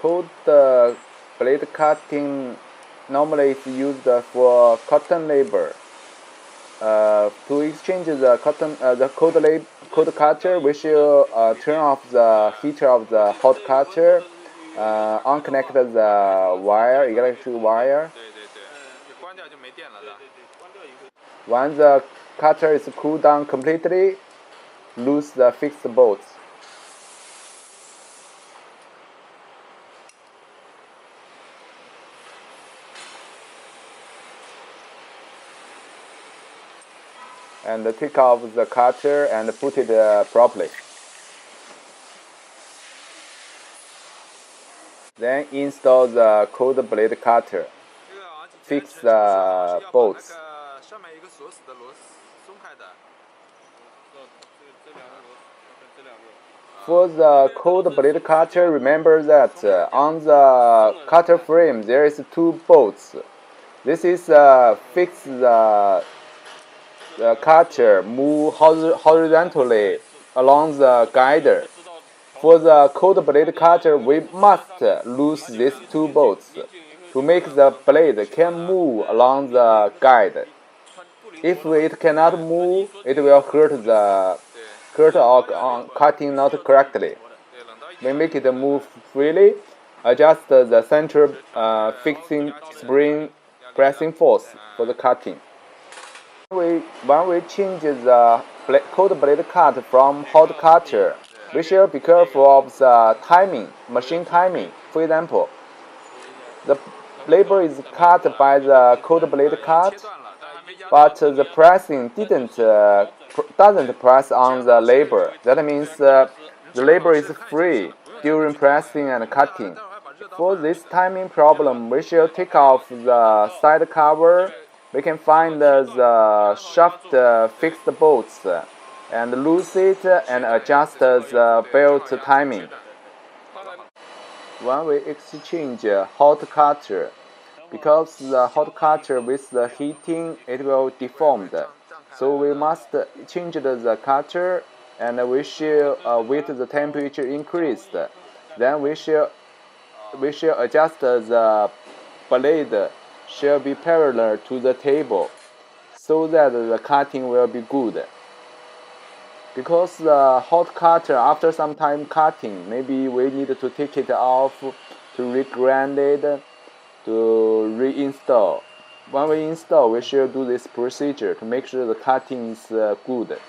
cold blade cutting normally is used for cotton labor. To exchange the cold cutter, we should turn off the heater of the hot cutter, unconnect the wire, electric wire. Once the cutter is cooled down completely, loose the fixed bolts. And take off the cutter and put it properly. Then install the cold blade cutter. Fix the bolts. For the cold blade cutter, remember that on the cutter frame there is 2 bolts. This is fix the cutter move horizontally along the guider. For the cold blade cutter, we must loose these 2 bolts to make the blade can move along the guide. If it cannot move, it will hurt or cutting not correctly. We make it move freely. Adjust the center fixing spring pressing force for the cutting. When we change the cold blade cut from hot cutter, we should be careful of the timing, machine timing. For example, the labor is cut by the cold blade cut, but the pressing doesn't press on the labor. That means the labor is free during pressing and cutting. For this timing problem, we should take off the side cover. We can find the shaft fixed bolts and loose it and adjust the belt timing. When we exchange hot cutter, because the hot cutter with the heating, it will deformed. So we must change the cutter and we should wait the temperature increased. Then we should adjust the blade should be parallel to the table so that the cutting will be good. Because the hot cutter, after some time cutting, maybe we need to take it off to re-grind it, to reinstall. When we install, we should do this procedure to make sure the cutting is good.